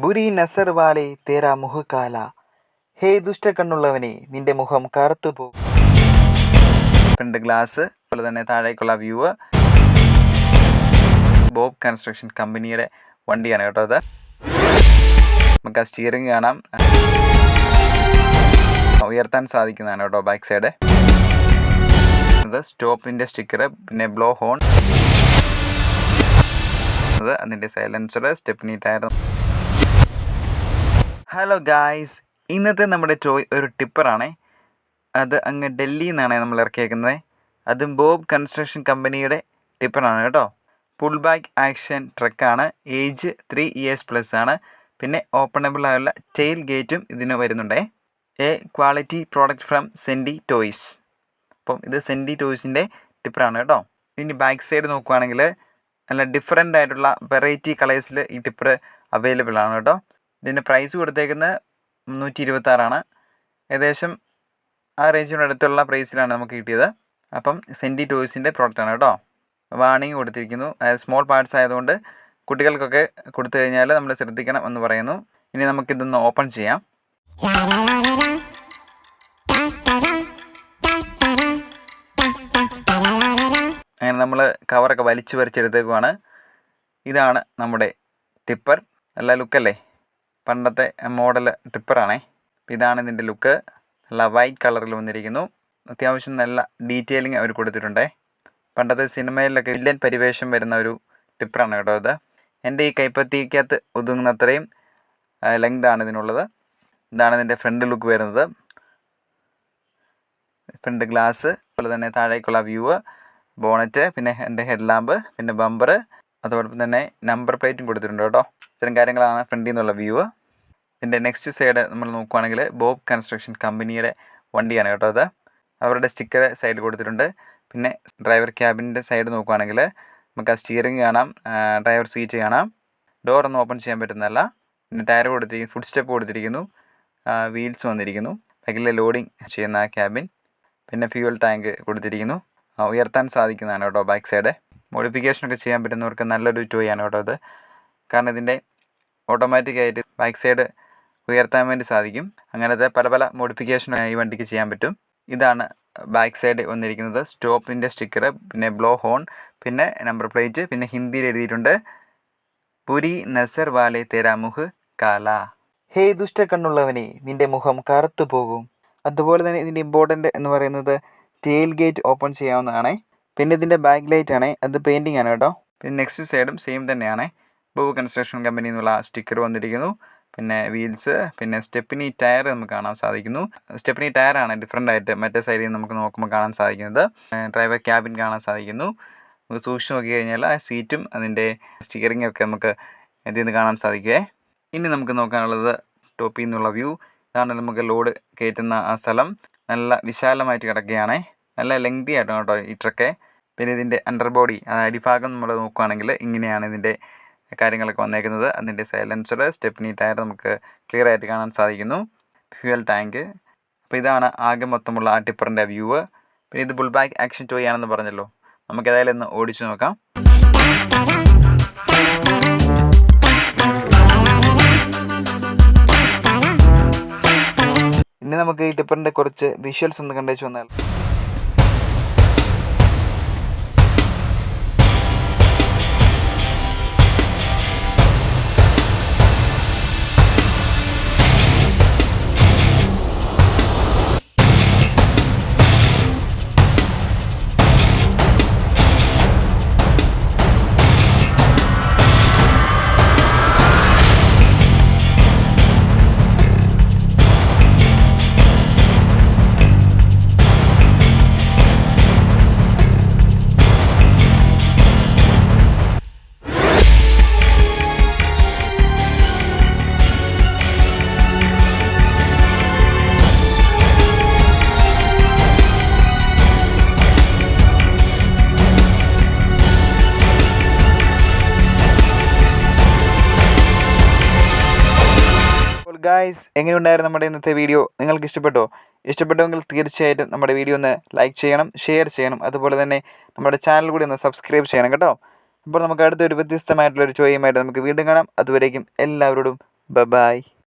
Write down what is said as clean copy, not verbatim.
ബുരി നസർ വാലെ തേരാ മുഹ് കാല. ഹേ ദുഷ്ടക്കണ്ണുള്ളവനെ, നിന്റെ മുഖം കറുത്തുപോകും. ഫ്രണ്ട് ഗ്ലാസ്, അതുപോലെ തന്നെ താഴേക്കുള്ള വ്യൂ ബോബ് കൺസ്ട്രക്ഷൻ കമ്പനിയുടെ വണ്ടിയാണ് കേട്ടോ അത്. നമുക്ക് ആ സ്റ്റിയറിംഗ് കാണാം, ഉയർത്താൻ സാധിക്കുന്നതാണ് കേട്ടോ ബാക്ക് സൈഡ്. അത് സ്റ്റോപ്പിൻ്റെ സ്റ്റിക്കർ, പിന്നെ ബ്ലോ ഹോൺ, അതിൻ്റെ സൈലൻസർ, സ്റ്റെപ്നി ടയർ. ഹലോ ഗായ്സ്, ഇന്നത്തെ നമ്മുടെ ടോയ് ഒരു ടിപ്പറാണേ. അത് അങ്ങ് ഡൽഹിയിൽ നിന്നാണ് നമ്മൾ ഇറക്കിയേക്കുന്നത്. അതും ബോബ് കൺസ്ട്രക്ഷൻ കമ്പനിയുടെ ടിപ്പറാണ് കേട്ടോ. ഫുൾ ബാക്ക് ആക്ഷൻ ട്രക്കാണ്. ഏജ് 3 years+ ആണ്. പിന്നെ ഓപ്പണബിൾ ആയുള്ള ടെയിൽ ഗേറ്റും ഇതിന് വരുന്നുണ്ടേ. A quality product from Centy toys. അപ്പം ഇത് സെൻഡി ടോയ്സിൻ്റെ ടിപ്പറാണ് കേട്ടോ. ഇതിൻ്റെ ബാക്ക് സൈഡ് നോക്കുവാണെങ്കിൽ നല്ല ഡിഫറെൻ്റ് ആയിട്ടുള്ള വെറൈറ്റി കളേഴ്സിൽ ഈ ടിപ്പർ അവൈലബിൾ ആണ് കേട്ടോ. ഇതിൻ്റെ പ്രൈസ് കൊടുത്തേക്കുന്നത് 326 ഏകദേശം ആ റേഞ്ചിനോട് അടുത്തുള്ള പ്രൈസിലാണ് നമുക്ക് കിട്ടിയത്. അപ്പം സെൻഡി ടോയ്സിൻ്റെ പ്രോഡക്റ്റാണ് കേട്ടോ. വാർണിംഗ് കൊടുത്തിരിക്കുന്നു. സ്മോൾ പാർട്സ് ആയതുകൊണ്ട് കുട്ടികൾക്കൊക്കെ കൊടുത്തു കഴിഞ്ഞാൽ നമ്മൾ ശ്രദ്ധിക്കണം എന്ന് പറയുന്നു. ഇനി നമുക്കിതൊന്ന് ഓപ്പൺ ചെയ്യാം. അങ്ങനെ നമ്മൾ കവറൊക്കെ വലിച്ചു പറിച്ചെടുത്തേക്കുവാണ്. ഇതാണ് നമ്മുടെ ടിപ്പർ. നല്ല ലുക്കല്ലേ, പണ്ടത്തെ മോഡൽ ടിപ്പറാണേ. ഇതാണ് ഇതിൻ്റെ ലുക്ക്. നല്ല വൈറ്റ് കളറിൽ വന്നിരിക്കുന്നു. അത്യാവശ്യം നല്ല ഡീറ്റെയിലിംഗ് അവർ കൊടുത്തിട്ടുണ്ടേ. പണ്ടത്തെ സിനിമയിലൊക്കെ വില്ലൻ പരിവേഷം വരുന്ന ഒരു ടിപ്പറാണ് കേട്ടോ ഇത്. എൻ്റെ ഈ കൈപ്പത്തിക്കകത്ത് ഒതുങ്ങുന്നത്രയും ലെങ്താണ് ഇതിനുള്ളത്. ഇതാണ് ഇതിൻ്റെ ഫ്രണ്ട് ലുക്ക് വരുന്നത്. ഫ്രണ്ട് ഗ്ലാസ്, അതുപോലെ തന്നെ താഴേക്കുള്ള വ്യൂ, ബോണറ്റ്, പിന്നെ എൻ്റെ ഹെഡ് ലാമ്പ്, പിന്നെ ബമ്പർ, അതോടൊപ്പം തന്നെ നമ്പർ പ്ലേറ്റും കൊടുത്തിട്ടുണ്ട് കേട്ടോ. ഇത്തരം കാര്യങ്ങളാണ് ഫ്രണ്ടിൽ നിന്നുള്ള വ്യൂ. ഇതിൻ്റെ നെക്സ്റ്റ് സൈഡ് നമ്മൾ നോക്കുവാണെങ്കിൽ ബോബ് കൺസ്ട്രക്ഷൻ കമ്പനിയുടെ വണ്ടിയാണ് കേട്ടോ അത്. അവരുടെ സ്റ്റിക്കർ സൈഡിൽ കൊടുത്തിട്ടുണ്ട്. പിന്നെ ഡ്രൈവർ ക്യാബിൻ്റെ സൈഡ് നോക്കുവാണെങ്കിൽ നമുക്ക് ആ സ്റ്റിയറിംഗ് കാണാം, ഡ്രൈവർ സീറ്റ് കാണാം. ഡോറൊന്നും ഓപ്പൺ ചെയ്യാൻ പറ്റുന്നതല്ല. പിന്നെ ടയർ കൊടുത്തിരിക്കുന്നു, ഫുഡ് സ്റ്റെപ്പ് കൊടുത്തിരിക്കുന്നു, വീൽസ് വന്നിരിക്കുന്നു, ബാക്കിൽ ലോഡിങ് ചെയ്യുന്ന ക്യാബിൻ, പിന്നെ ഫ്യൂവൽ ടാങ്ക് കൊടുത്തിരിക്കുന്നു. ഉയർത്താൻ സാധിക്കുന്നതാണ് കേട്ടോ ബാക്ക് സൈഡ്. മോഡിഫിക്കേഷനൊക്കെ ചെയ്യാൻ പറ്റുന്നവർക്ക് നല്ലൊരു ടോയ് ആണ് കേട്ടോ അത്. കാരണം ഇതിൻ്റെ ഓട്ടോമാറ്റിക്കായിട്ട് ബാക്ക് സൈഡ് ഉയർത്താൻ വേണ്ടി സാധിക്കും. അങ്ങനത്തെ പല പല മോഡിഫിക്കേഷൻ ഈ വണ്ടിക്ക് ചെയ്യാൻ പറ്റും. ഇതാണ് ബാക്ക് സൈഡ് വന്നിരിക്കുന്നത്. സ്റ്റോപ്പിൻ്റെ സ്റ്റിക്കർ, പിന്നെ ബ്ലോ ഹോൺ, പിന്നെ നമ്പർ പ്ലേറ്റ്, പിന്നെ ഹിന്ദിയിൽ എഴുതിയിട്ടുണ്ട് ബുരി നസർ വാലെ തേരാ മുഹ് കാല. ഹേ ദുഷ്ടക്കണ്ണുള്ളവനെ, നിന്റെ മുഖം കറുത്തു പോകും. അതുപോലെ തന്നെ ഇതിൻ്റെ ഇമ്പോർട്ടൻ്റ് എന്ന് പറയുന്നത് ടെയിൽ ഗേറ്റ് ഓപ്പൺ ചെയ്യാവുന്നതാണ്. പിന്നെ ഇതിൻ്റെ ബാക്ക് ലൈറ്റ് ആണ്, അത് പെയിൻറ്റിംഗ് ആണ് കേട്ടോ. പിന്നെ നെക്സ്റ്റ് സൈഡും സെയിം തന്നെയാണ്. ബോബ് കൺസ്ട്രക്ഷൻ കമ്പനി എന്നുള്ള സ്റ്റിക്കർ വന്നിരിക്കുന്നു. പിന്നെ വീൽസ്, പിന്നെ സ്റ്റെപ്പിനി ടയർ നമുക്ക് കാണാൻ സാധിക്കുന്നു. സ്റ്റെപ്പിനി ടയറാണ് ഡിഫറെൻ്റ് ആയിട്ട് മറ്റേ സൈഡിൽ നിന്ന് നമുക്ക് നോക്കുമ്പോൾ കാണാൻ സാധിക്കുന്നത്. ഡ്രൈവർ ക്യാബിൻ കാണാൻ സാധിക്കുന്നു. നമുക്ക് സൂക്ഷിച്ച് നോക്കി കഴിഞ്ഞാൽ ആ സീറ്റും അതിൻ്റെ സ്റ്റിയറിംഗ് ഒക്കെ നമുക്ക് ഇതിൽ നിന്ന് കാണാൻ സാധിക്കുമേ. ഇനി നമുക്ക് നോക്കാനുള്ളത് ടോപ്പിൽ നിന്നുള്ള വ്യൂ. ഇതാണ് നമുക്ക് ലോഡ് കയറ്റുന്ന ആ സ്ഥലം. നല്ല വിശാലമായിട്ട് കിടക്കുകയാണ്. നല്ല ലെങ്തി ആയിട്ടാണ് കേട്ടോ ഈ ട്രക്ക്. പിന്നെ ഇതിൻ്റെ അണ്ടർ ബോഡി, അടിഭാഗം നമ്മൾ നോക്കുകയാണെങ്കിൽ ഇങ്ങനെയാണ് ഇതിൻ്റെ കാര്യങ്ങളൊക്കെ വന്നേക്കുന്നത്. അതിൻ്റെ സൈലൻസർ, സ്റ്റെപ്നി ടയർ നമുക്ക് ക്ലിയർ ആയിട്ട് കാണാൻ സാധിക്കുന്നു, ഫ്യൂവൽ ടാങ്ക്. അപ്പോൾ ഇതാണ് ആകെ മൊത്തമുള്ള ആ ടിപ്പറിൻ്റെ വ്യൂ. പിന്നെ ഇത് ഫുൾ ബാക്ക് ആക്ഷൻ ടോയ് ആണെന്ന് പറഞ്ഞല്ലോ. നമുക്ക് ഏതായാലും ഒന്ന് ഓടിച്ചു നോക്കാം. ഇനി നമുക്ക് ഈ ടിപ്പറിൻ്റെ കുറച്ച് വിഷ്വൽസ് ഒന്ന് കണ്ടേച്ചു വന്നാൽ. ഗായ്സ്, എങ്ങനെയുണ്ടായിരുന്നു നമ്മുടെ ഇന്നത്തെ വീഡിയോ? നിങ്ങൾക്ക് ഇഷ്ടപ്പെട്ടോ? ഇഷ്ടപ്പെട്ടുവെങ്കിൽ തീർച്ചയായിട്ടും നമ്മുടെ വീഡിയോ ഒന്ന് ലൈക്ക് ചെയ്യണം, ഷെയർ ചെയ്യണം, അതുപോലെ തന്നെ നമ്മുടെ ചാനൽ കൂടി ഒന്ന് സബ്സ്ക്രൈബ് ചെയ്യണം കേട്ടോ. അപ്പോൾ നമുക്ക് അടുത്തൊരു വ്യത്യസ്തമായിട്ടുള്ളൊരു ചോദ്യമായിട്ട് നമുക്ക് വീണ്ടും കാണാം. അതുവരേക്കും എല്ലാവരോടും ബൈ.